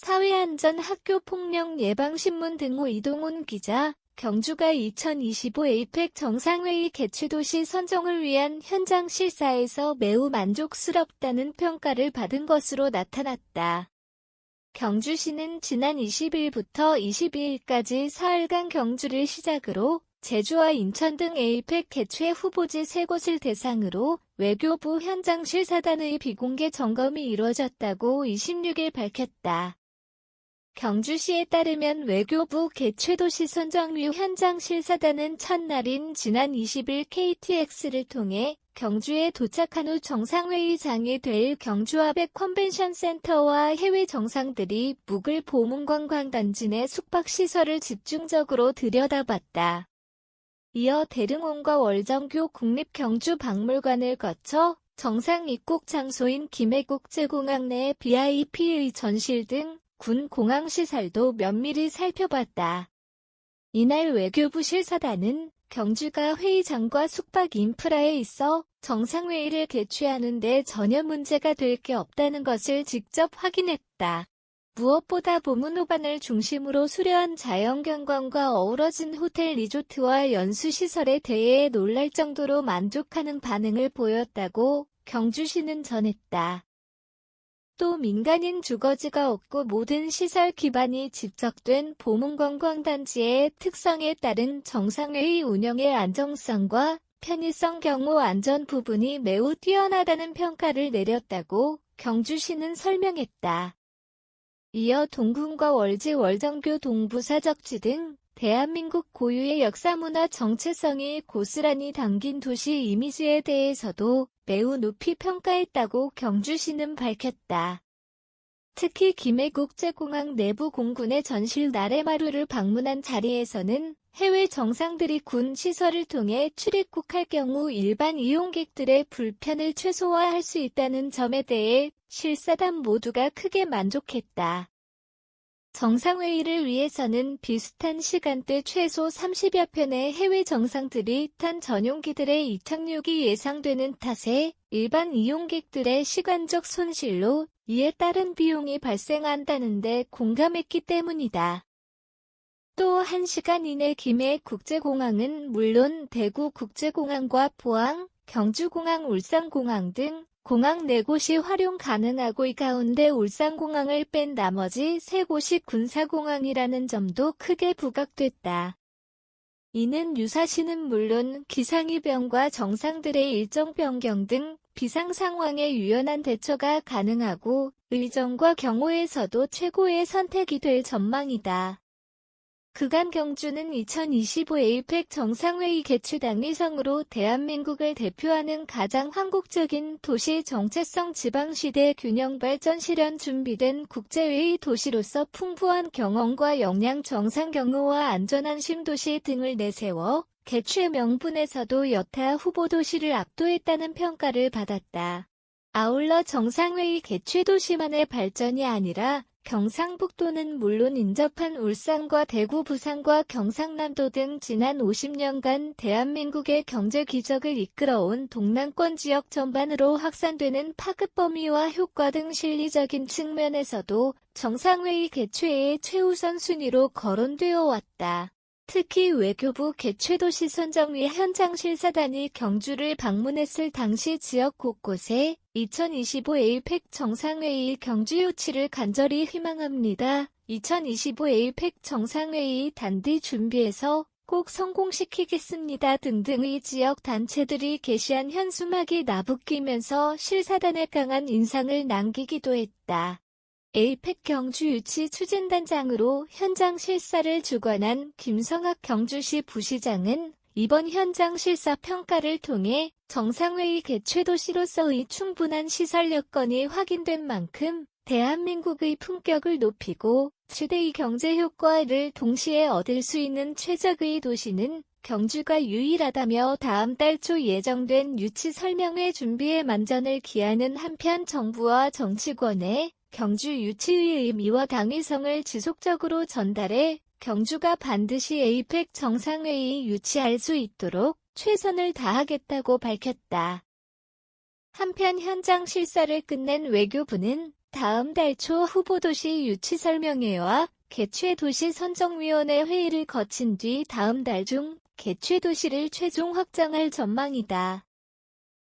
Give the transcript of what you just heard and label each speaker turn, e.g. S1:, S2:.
S1: 사회안전 학교폭력예방신문 등호 이동훈 기자, 경주가 2025 에이펙 정상회의 개최도시 선정을 위한 현장 실사에서 매우 만족스럽다는 평가를 받은 것으로 나타났다. 경주시는 지난 20일부터 22일까지 사흘간 경주를 시작으로 제주와 인천 등 에이펙 개최 후보지 3곳을 대상으로 외교부 현장 실사단의 비공개 점검이 이루어졌다고 26일 밝혔다. 경주시에 따르면 외교부 개최도시 선정위 현장 실사단은 첫날인 지난 20일 KTX를 통해 경주에 도착한 후 정상회의장이 될 경주 아벡 컨벤션 센터와 해외 정상들이 묵을 보문관광단지 내 숙박시설을 집중적으로 들여다봤다. 이어 대릉원과 월정교 국립경주박물관을 거쳐 정상 입국 장소인 김해국제공항 내 VIP의 전실 등 군 공항시설도 면밀히 살펴봤다. 이날 외교부 실사단은 경주가 회의장과 숙박 인프라에 있어 정상회의를 개최하는 데 전혀 문제가 될 게 없다는 것을 직접 확인했다. 무엇보다 보문호반을 중심으로 수려한 자연경관과 어우러진 호텔 리조트와 연수시설에 대해 놀랄 정도로 만족하는 반응을 보였다고 경주시는 전했다. 또 민간인 주거지가 없고 모든 시설 기반이 집적된 보문관광단지의 특성에 따른 정상회의 운영의 안정성과 편의성 경호 안전 부분이 매우 뛰어나다는 평가를 내렸다고 경주시는 설명했다. 이어 동궁과 월지 월정교 동부사적지 등 대한민국 고유의 역사문화 정체성이 고스란히 담긴 도시 이미지에 대해서도 매우 높이 평가했다고 경주시는 밝혔다. 특히 김해국제공항 내부 공군의 전실 나래마루를 방문한 자리에서는 해외 정상들이 군 시설을 통해 출입국할 경우 일반 이용객들의 불편을 최소화할 수 있다는 점에 대해 실사단 모두가 크게 만족했다. 정상회의를 위해서는 비슷한 시간대 최소 30여 편의 해외 정상들이 탄 전용기들의 이착륙이 예상되는 탓에 일반 이용객들의 시간적 손실로 이에 따른 비용이 발생한다는 데 공감했기 때문이다. 또 1시간 이내 김해국제공항은 물론 대구국제공항과 포항, 경주공항, 울산공항 등 공항 4곳이 활용 가능하고 이 가운데 울산공항을 뺀 나머지 3곳이 군사공항이라는 점도 크게 부각됐다. 이는 유사시는 물론 기상이변과 정상들의 일정 변경 등 비상 상황에 유연한 대처가 가능하고 의정과 경호에서도 최고의 선택이 될 전망이다. 그간 경주는 2025 에이펙 정상회의 개최 당일성으로 대한민국을 대표하는 가장 한국적인 도시 정체성 지방시대 균형 발전 실현 준비된 국제회의 도시로서 풍부한 경험과 역량 정상 경호와 안전한 신도시 등을 내세워 개최 명분에서도 여타 후보 도시를 압도했다는 평가를 받았다. 아울러 정상회의 개최 도시만의 발전이 아니라 경상북도는 물론 인접한 울산과 대구, 부산과 경상남도 등 지난 50년간 대한민국의 경제 기적을 이끌어온 동남권 지역 전반으로 확산되는 파급 범위와 효과 등 실리적인 측면에서도 정상회의 개최의 최우선 순위로 거론되어 왔다. 특히 외교부 개최도시 선정위 현장 실사단이 경주를 방문했을 당시 지역 곳곳에 2025 에이펙 정상회의 경주 유치를 간절히 희망합니다. 2025 에이펙 정상회의 단디 준비해서 꼭 성공시키겠습니다. 등등의 지역 단체들이 게시한 현수막이 나부끼면서 실사단의 강한 인상을 남기기도 했다. 에이펙 경주 유치 추진단장으로 현장 실사를 주관한 김성학 경주시 부시장은 이번 현장 실사 평가를 통해 정상회의 개최 도시로서의 충분한 시설 여건이 확인된 만큼 대한민국의 품격을 높이고 최대의 경제 효과를 동시에 얻을 수 있는 최적의 도시는 경주가 유일하다며 다음 달 초 예정된 유치 설명회 준비에 만전을 기하는 한편 정부와 정치권에 경주 유치의 의미와 당위성을 지속적으로 전달해 경주가 반드시 에이펙 정상회의 유치할 수 있도록 최선을 다하겠다고 밝혔다. 한편 현장 실사를 끝낸 외교부는 다음 달 초 후보도시 유치설명회와 개최도시 선정위원회 회의를 거친 뒤 다음 달 중 개최도시를 최종 확정할 전망이다.